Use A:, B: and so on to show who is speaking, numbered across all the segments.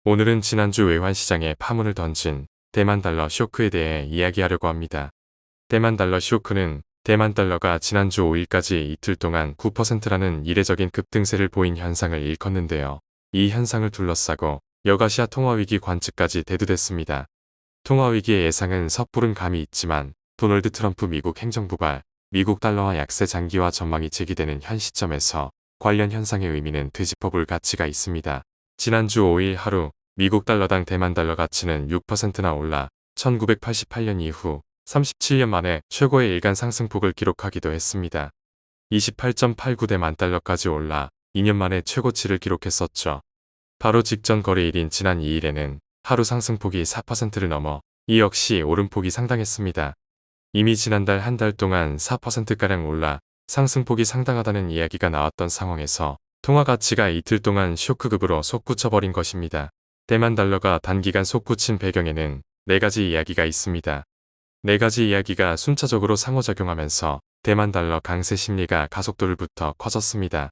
A: 오늘은 지난주 외환시장에 파문을 던진 대만 달러 쇼크에 대해 이야기하려고 합니다. 대만 달러 쇼크는 대만 달러가 지난주 5일까지 이틀 동안 9%라는 이례적인 급등세를 보인 현상을 일컫는데요. 이 현상을 둘러싸고 여가시아 통화위기 관측까지 대두됐습니다. 통화위기의 예상은 섣부른 감이 있지만 도널드 트럼프 미국 행정부가 미국 달러화 약세 장기화 전망이 제기되는 현 시점에서 관련 현상의 의미는 되짚어볼 가치가 있습니다. 지난주 5일 하루 미국 달러당 대만 달러 가치는 6%나 올라 1988년 이후 37년 만에 최고의 일간 상승폭을 기록하기도 했습니다. 28.89대만 달러까지 올라 2년 만에 최고치를 기록했었죠. 바로 직전 거래일인 지난 2일에는 하루 상승폭이 4%를 넘어 이 역시 오름폭이 상당했습니다. 이미 지난달 한 달 동안 4%가량 올라 상승폭이 상당하다는 이야기가 나왔던 상황에서 통화 가치가 이틀 동안 쇼크급으로 솟구쳐버린 것입니다. 대만 달러가 단기간 솟구친 배경에는 4가지 이야기가 있습니다. 4가지 이야기가 순차적으로 상호작용하면서 대만 달러 강세 심리가 가속도를 붙어 커졌습니다.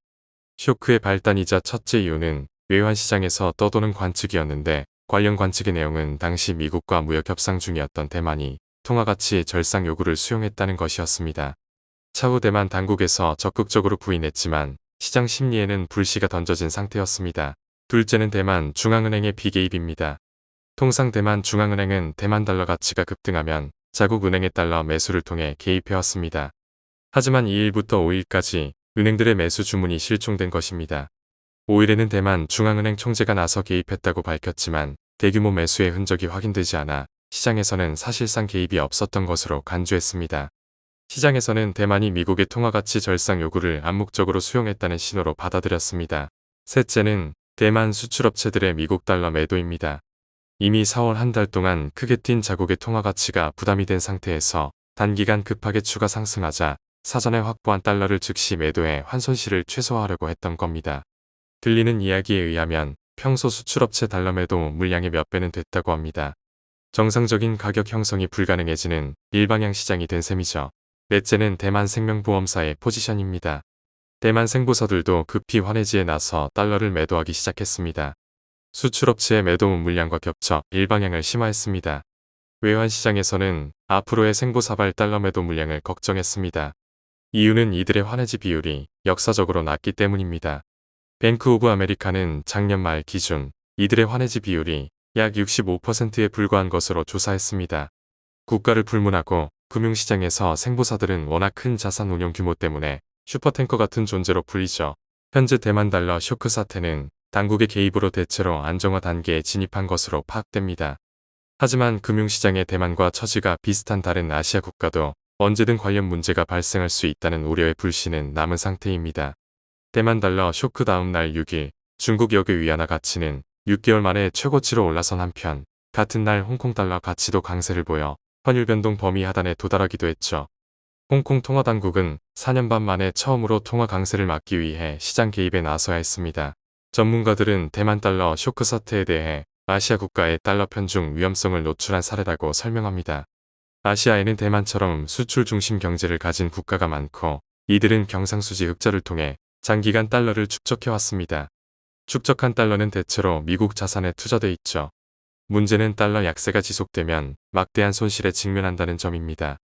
A: 쇼크의 발단이자 첫째 이유는 외환시장에서 떠도는 관측이었는데 관련 관측의 내용은 당시 미국과 무역 협상 중이었던 대만이 통화가치 절상 요구를 수용했다는 것이었습니다. 차후 대만 당국에서 적극적으로 부인했지만 시장 심리에는 불씨가 던져진 상태였습니다. 둘째는 대만 중앙은행의 비개입입니다. 통상 대만 중앙은행은 대만 달러 가치가 급등하면 자국 은행의 달러 매수를 통해 개입해왔습니다. 하지만 2일부터 5일까지 은행들의 매수 주문이 실종된 것입니다. 5일에는 대만 중앙은행 총재가 나서 개입했다고 밝혔지만 대규모 매수의 흔적이 확인되지 않아 시장에서는 사실상 개입이 없었던 것으로 간주했습니다. 시장에서는 대만이 미국의 통화가치 절상 요구를 암묵적으로 수용했다는 신호로 받아들였습니다. 셋째는 대만 수출업체들의 미국 달러 매도입니다. 이미 4월 한 달 동안 크게 뛴 자국의 통화가치가 부담이 된 상태에서 단기간 급하게 추가 상승하자 사전에 확보한 달러를 즉시 매도해 환손실을 최소화하려고 했던 겁니다. 들리는 이야기에 의하면 평소 수출업체 달러 매도 물량의 몇 배는 됐다고 합니다. 정상적인 가격 형성이 불가능해지는 일방향 시장이 된 셈이죠. 넷째는 대만 생명보험사의 포지션입니다. 대만 생보사들도 급히 환해지에 나서 달러를 매도하기 시작했습니다. 수출업체의 매도 물량과 겹쳐 일방향을 심화했습니다. 외환시장에서는 앞으로의 생보사발 달러 매도 물량을 걱정했습니다. 이유는 이들의 환해지 비율이 역사적으로 낮기 때문입니다. 뱅크 오브 아메리카는 작년 말 기준 이들의 환해지 비율이 약 65%에 불과한 것으로 조사했습니다. 국가를 불문하고 금융시장에서 생보사들은 워낙 큰 자산 운용 규모 때문에 슈퍼탱커 같은 존재로 불리죠. 현재 대만 달러 쇼크 사태는 당국의 개입으로 대체로 안정화 단계에 진입한 것으로 파악됩니다. 하지만 금융시장의 대만과 처지가 비슷한 다른 아시아 국가도 언제든 관련 문제가 발생할 수 있다는 우려의 불씨는 남은 상태입니다. 대만 달러 쇼크 다음 날 6일 중국 역의 위안화 가치는 6개월 만에 최고치로 올라선 한편 같은 날 홍콩 달러 가치도 강세를 보여 환율 변동 범위 하단에 도달하기도 했죠. 홍콩 통화당국은 4년 반 만에 처음으로 통화 강세를 막기 위해 시장 개입에 나서야 했습니다. 전문가들은 대만 달러 쇼크 사태에 대해 아시아 국가의 달러 편중 위험성을 노출한 사례라고 설명합니다. 아시아에는 대만처럼 수출 중심 경제를 가진 국가가 많고 이들은 경상수지 흑자를 통해 장기간 달러를 축적해왔습니다. 축적한 달러는 대체로 미국 자산에 투자돼 있죠. 문제는 달러 약세가 지속되면 막대한 손실에 직면한다는 점입니다.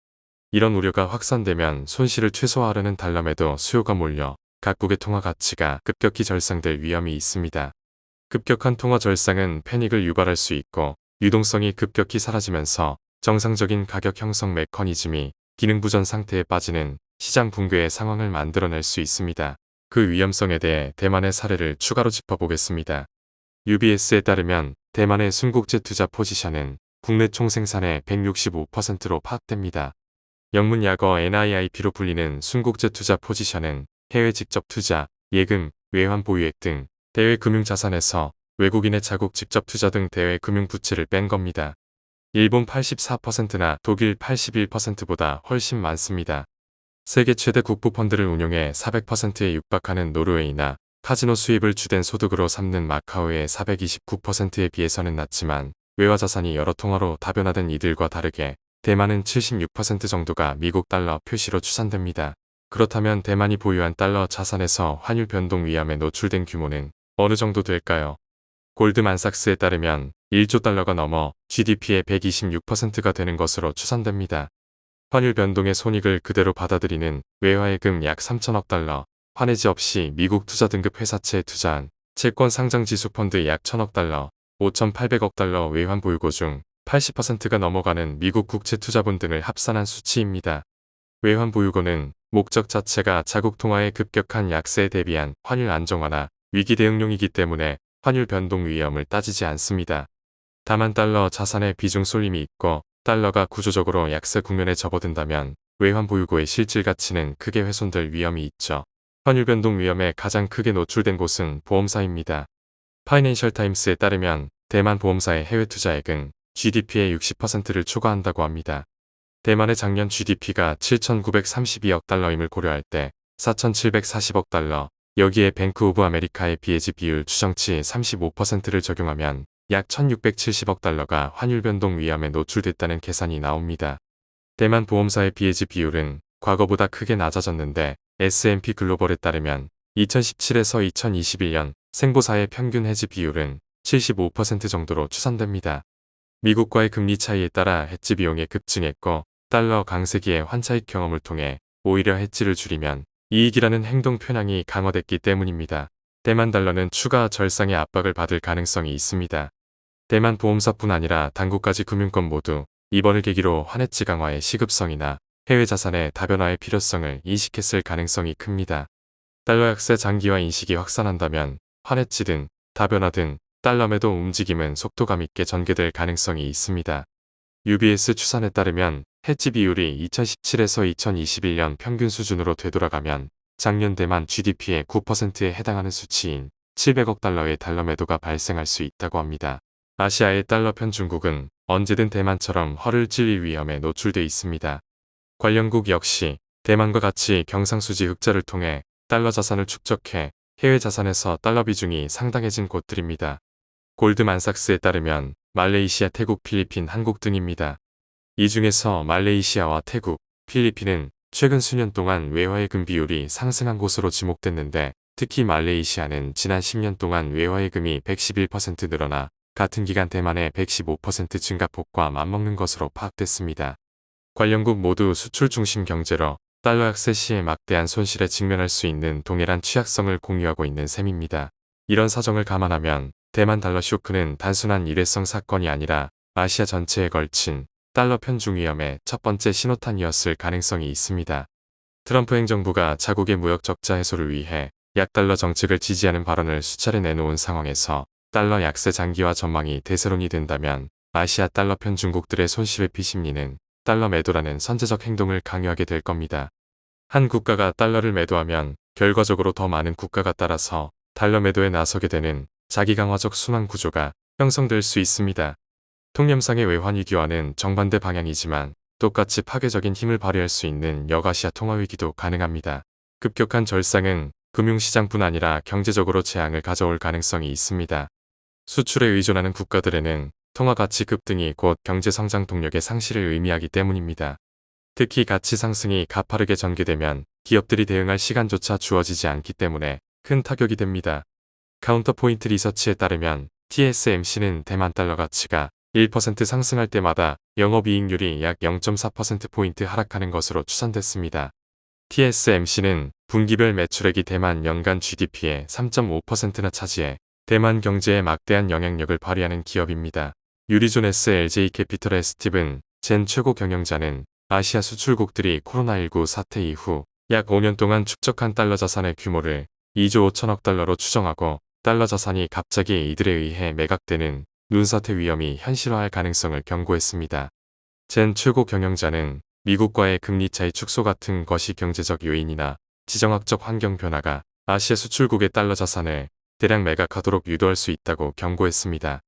A: 이런 우려가 확산되면 손실을 최소화하려는 달러 매도 수요가 몰려 각국의 통화 가치가 급격히 절상될 위험이 있습니다. 급격한 통화 절상은 패닉을 유발할 수 있고 유동성이 급격히 사라지면서 정상적인 가격 형성 메커니즘이 기능 부전 상태에 빠지는 시장 붕괴의 상황을 만들어낼 수 있습니다. 그 위험성에 대해 대만의 사례를 추가로 짚어보겠습니다. UBS에 따르면 대만의 순국제 투자 포지션은 국내 총생산의 165%로 파악됩니다. 영문 약어 NIIP로 불리는 순국제 투자 포지션은 해외 직접 투자, 예금, 외환 보유액 등 대외 금융자산에서 외국인의 자국 직접 투자 등 대외 금융 부채를 뺀 겁니다. 일본 84%나 독일 81%보다 훨씬 많습니다. 세계 최대 국부펀드를 운용해 400%에 육박하는 노르웨이나 카지노 수입을 주된 소득으로 삼는 마카오의 429%에 비해서는 낮지만 외화 자산이 여러 통화로 다변화된 이들과 다르게 대만은 76% 정도가 미국 달러 표시로 추산됩니다. 그렇다면 대만이 보유한 달러 자산에서 환율 변동 위험에 노출된 규모는 어느 정도 될까요? 골드만삭스에 따르면 1조 달러가 넘어 GDP의 126%가 되는 것으로 추산됩니다. 환율 변동의 손익을 그대로 받아들이는 외화예금 약 3천억 달러, 환해지 없이 미국 투자 등급 회사채에 투자한 채권 상장 지수 펀드 약 1천억 달러, 5,800억 달러 외환 보유고 중 80%가 넘어가는 미국 국채 투자분 등을 합산한 수치입니다. 외환 보유고는 목적 자체가 자국 통화의 급격한 약세에 대비한 환율 안정화나 위기 대응용이기 때문에 환율 변동 위험을 따지지 않습니다. 다만 달러 자산의 비중 쏠림이 있고 달러가 구조적으로 약세 국면에 접어든다면 외환 보유고의 실질 가치는 크게 훼손될 위험이 있죠. 환율 변동 위험에 가장 크게 노출된 곳은 보험사입니다. 파이낸셜 타임스에 따르면 대만 보험사의 해외 투자액은 GDP의 60%를 초과한다고 합니다. 대만의 작년 GDP가 7,932억 달러임을 고려할 때 4,740억 달러, 여기에 뱅크 오브 아메리카의 비해지 비율 추정치 35%를 적용하면 약 1,670억 달러가 환율 변동 위험에 노출됐다는 계산이 나옵니다. 대만 보험사의 비해지 비율은 과거보다 크게 낮아졌는데 S&P 글로벌에 따르면 2017에서 2021년 생보사의 평균 해지 비율은 75% 정도로 추산됩니다. 미국과의 금리 차이에 따라 해지 비용이 급증했고 달러 강세기의 환차익 경험을 통해 오히려 해지를 줄이면 이익이라는 행동 편향이 강화됐기 때문입니다. 대만 달러는 추가 절상의 압박을 받을 가능성이 있습니다. 대만 보험사뿐 아니라 당국까지 금융권 모두 이번을 계기로 환해지 강화의 시급성이나 해외 자산의 다변화의 필요성을 인식했을 가능성이 큽니다. 달러 약세 장기화 인식이 확산한다면 환해지 다변화 등 달러 매도 움직임은 속도감 있게 전개될 가능성이 있습니다. UBS 추산에 따르면 해지 비율이 2017에서 2021년 평균 수준으로 되돌아가면 작년 대만 GDP의 9%에 해당하는 수치인 700억 달러의 달러 매도가 발생할 수 있다고 합니다. 아시아의 달러 편 중국은 언제든 대만처럼 허를 찔릴 위험에 노출돼 있습니다. 관련국 역시 대만과 같이 경상수지 흑자를 통해 달러 자산을 축적해 해외 자산에서 달러 비중이 상당해진 곳들입니다. 골드만삭스에 따르면 말레이시아, 태국, 필리핀, 한국 등입니다. 이 중에서 말레이시아와 태국, 필리핀은 최근 수년 동안 외화예금 비율이 상승한 곳으로 지목됐는데 특히 말레이시아는 지난 10년 동안 외화예금이 111% 늘어나 같은 기간 대만의 115% 증가폭과 맞먹는 것으로 파악됐습니다. 관련국 모두 수출 중심 경제로 달러 약세 시에 막대한 손실에 직면할 수 있는 동일한 취약성을 공유하고 있는 셈입니다. 이런 사정을 감안하면 대만 달러 쇼크는 단순한 일회성 사건이 아니라 아시아 전체에 걸친 달러 편중 위험의 첫 번째 신호탄이었을 가능성이 있습니다. 트럼프 행정부가 자국의 무역 적자 해소를 위해 약달러 정책을 지지하는 발언을 수차례 내놓은 상황에서 달러 약세 장기화 전망이 대세론이 된다면 아시아 달러 편 중국들의 손실회피 심리는 달러 매도라는 선제적 행동을 강요하게 될 겁니다. 한 국가가 달러를 매도하면 결과적으로 더 많은 국가가 따라서 달러 매도에 나서게 되는 자기강화적 순환 구조가 형성될 수 있습니다. 통념상의 외환 위기와는 정반대 방향이지만 똑같이 파괴적인 힘을 발휘할 수 있는 역아시아 통화 위기도 가능합니다. 급격한 절상은 금융시장뿐 아니라 경제적으로 재앙을 가져올 가능성이 있습니다. 수출에 의존하는 국가들에는 통화 가치 급등이 곧 경제 성장 동력의 상실을 의미하기 때문입니다. 특히 가치 상승이 가파르게 전개되면 기업들이 대응할 시간조차 주어지지 않기 때문에 큰 타격이 됩니다. 카운터포인트 리서치에 따르면 TSMC는 대만 달러 가치가 1% 상승할 때마다 영업이익률이 약 0.4%포인트 하락하는 것으로 추산됐습니다. TSMC는 분기별 매출액이 대만 연간 GDP의 3.5%나 차지해 대만 경제에 막대한 영향력을 발휘하는 기업입니다. 유리존S LJ캐피털의 스티븐 젠 최고 경영자는 아시아 수출국들이 코로나19 사태 이후 약 5년 동안 축적한 달러 자산의 규모를 2조 5천억 달러로 추정하고 달러 자산이 갑자기 이들에 의해 매각되는 눈사태 위험이 현실화할 가능성을 경고했습니다. 젠 최고 경영자는 미국과의 금리 차이 축소 같은 것이 경제적 요인이나 지정학적 환경 변화가 아시아 수출국의 달러 자산을 대량 매각하도록 유도할 수 있다고 경고했습니다.